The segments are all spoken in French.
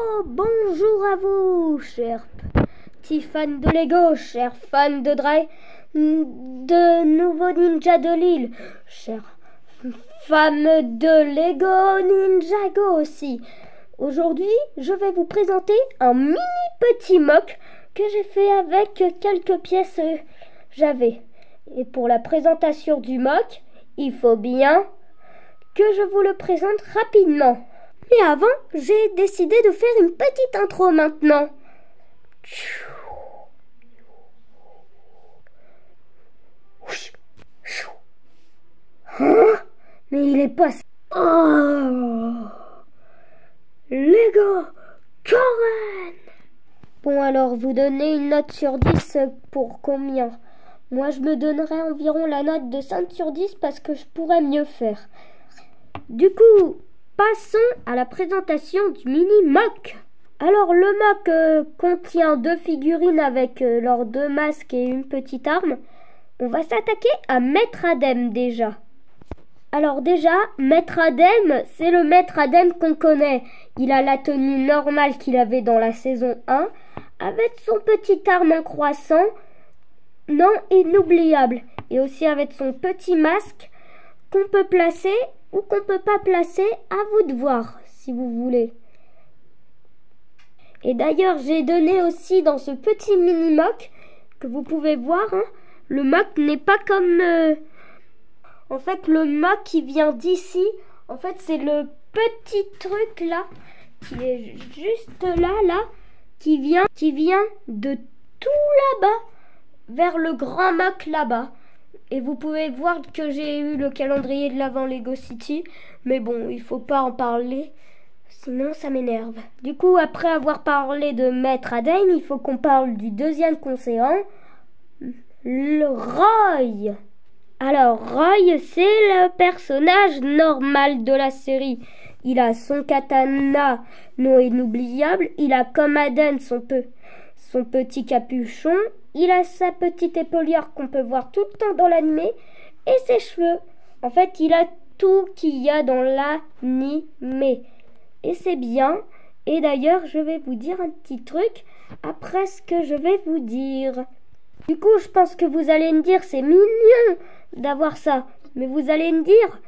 Oh, bonjour à vous, chers petits fans de Lego, chers fans de nouveau Ninja de Lille, chers fans de Lego Ninjago aussi. Aujourd'hui, je vais vous présenter un mini petit mock que j'ai fait avec quelques pièces j'avais. Et pour la présentation du mock, il faut bien que je vous le présente rapidement. Mais avant, j'ai décidé de faire une petite intro maintenant. Hein? Mais il est pas... Oh! Lego Karen! Bon, alors, vous donnez une note sur 10 pour combien? Moi, je me donnerais environ la note de 5 sur 10 parce que je pourrais mieux faire. Du coup, passons à la présentation du mini mock. Alors, le mock contient 2 figurines avec leurs 2 masques et une petite arme. On va s'attaquer à Maître Adem déjà. Alors déjà, Maître Adem, c'est le Maître Adem qu'on connaît. Il a la tenue normale qu'il avait dans la saison 1, avec son petit arme en croissant, non inoubliable, et aussi avec son petit masque qu'on peut placer ou qu'on peut pas placer, à vous de voir si vous voulez. Et d'ailleurs, j'ai donné aussi dans ce petit mini mock que vous pouvez voir, hein, le mock n'est pas comme... En fait, le mock qui vient d'ici, en fait, c'est le petit truc là, qui est juste là, qui vient de tout là-bas, vers le grand mock là-bas. Et vous pouvez voir que j'ai eu le calendrier de l'Avent Lego City, mais bon, il faut pas en parler, sinon ça m'énerve. Du coup, après avoir parlé de Maître Adem, il faut qu'on parle du deuxième concurrent, le Roy. Alors, Roy, c'est le personnage normal de la série. Il a son katana non inoubliable. Il a comme Adem son petit capuchon. Il a sa petite épaulière qu'on peut voir tout le temps dans l'animé. Et ses cheveux. En fait, il a tout qu'il y a dans l'animé. Et c'est bien. Et d'ailleurs, je vais vous dire un petit truc après ce que je vais vous dire. Du coup, je pense que vous allez me dire, c'est mignon d'avoir ça. Mais vous allez me dire,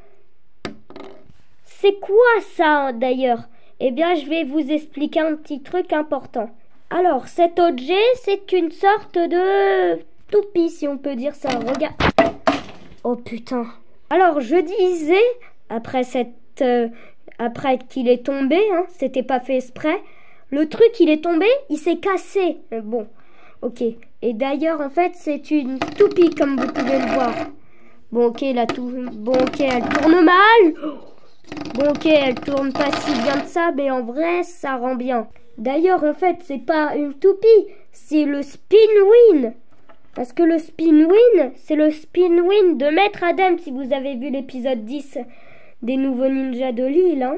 c'est quoi ça d'ailleurs? Eh bien, je vais vous expliquer un petit truc important. Alors, cet objet, c'est une sorte de toupie, si on peut dire ça. Regarde. Oh putain. Alors, je disais, après qu'il est tombé, hein, c'était pas fait exprès, le truc, il est tombé, il s'est cassé. Bon, ok. Et d'ailleurs, en fait, c'est une toupie, comme vous pouvez le voir. Bon, ok, bon, ok, elle tourne mal. Bon, ok, elle tourne pas si bien que ça, mais en vrai, ça rend bien. D'ailleurs, en fait, c'est pas une toupie, c'est le spin-win. Parce que le spin-win, c'est le spin-win de Maître Adem, si vous avez vu l'épisode 10 des nouveaux ninjas de Lille, hein.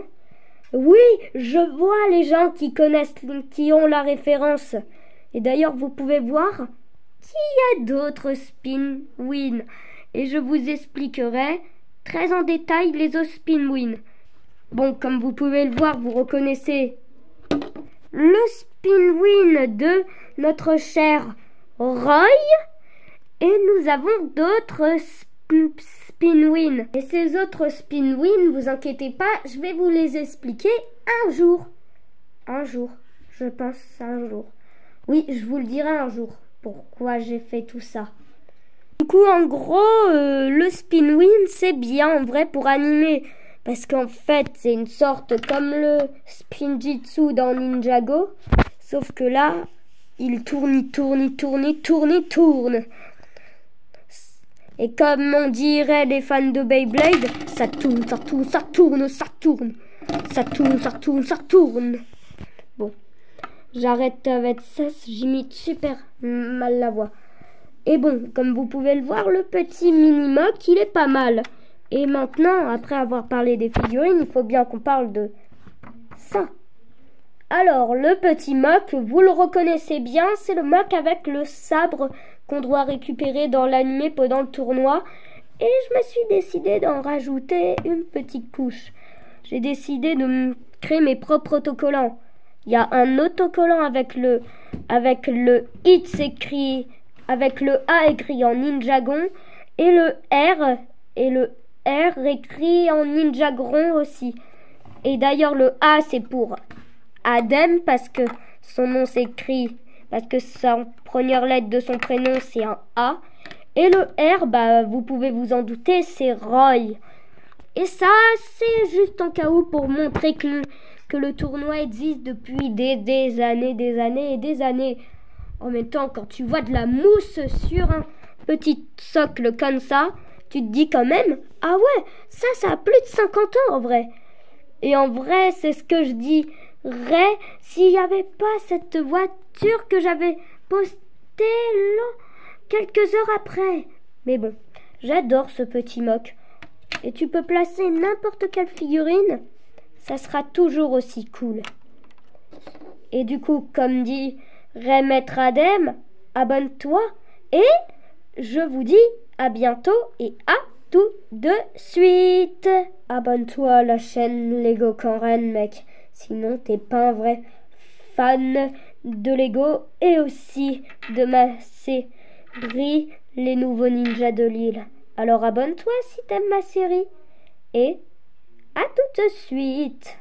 Oui, je vois les gens qui connaissent, qui ont la référence. Et d'ailleurs, vous pouvez voir qu'il y a d'autres spin-win. Et je vous expliquerai très en détail les autres spin-win. Bon, comme vous pouvez le voir, vous reconnaissez le spin-win de notre cher Roy. Et nous avons d'autres spin-win. Et ces autres spin-win, vous inquiétez pas, je vais vous les expliquer un jour. Un jour, je pense un jour. Oui, je vous le dirai un jour, pourquoi j'ai fait tout ça. Du coup, en gros, le spin-win, c'est bien en vrai pour animer. Parce qu'en fait, c'est une sorte comme le spin-jitsu dans Ninjago. Sauf que là, il tourne. Et comme on dirait les fans de Beyblade, ça tourne. Bon. J'arrête avec ça, j'imite super mal la voix. Et bon, comme vous pouvez le voir, le petit mini-mock, il est pas mal. Et maintenant, après avoir parlé des figurines, il faut bien qu'on parle de ça. Alors, le petit mock, vous le reconnaissez bien, c'est le mock avec le sabre qu'on doit récupérer dans l'animé pendant le tournoi. Et je me suis décidé d'en rajouter une petite couche. J'ai décidé de créer mes propres autocollants. Il y a un autocollant avec le It's écrit, avec le A écrit en Ninjagon et le R écrit en Ninjagron aussi. Et d'ailleurs le A c'est pour Adem parce que son nom s'écrit, parce que sa première lettre de son prénom c'est un A. Et le R, bah vous pouvez vous en douter, c'est Roy. Et ça c'est juste en cas où pour montrer que le tournoi existe depuis des années. En même temps, quand tu vois de la mousse sur un petit socle comme ça, tu te dis quand même, ah ouais, ça a plus de 50 ans en vrai. Et en vrai, c'est ce que je dirais s'il n'y avait pas cette voiture que j'avais postée là, quelques heures après. Mais bon, j'adore ce petit mock. Et tu peux placer n'importe quelle figurine, ça sera toujours aussi cool. Et du coup, comme dit Maître Adem, abonne-toi et je vous dis à bientôt et à tout de suite. Abonne-toi à la chaîne Lego Karen, mec. Sinon, t'es pas un vrai fan de Lego et aussi de ma série Les Nouveaux Ninjas de Lille. Alors abonne-toi si t'aimes ma série. Et à tout de suite.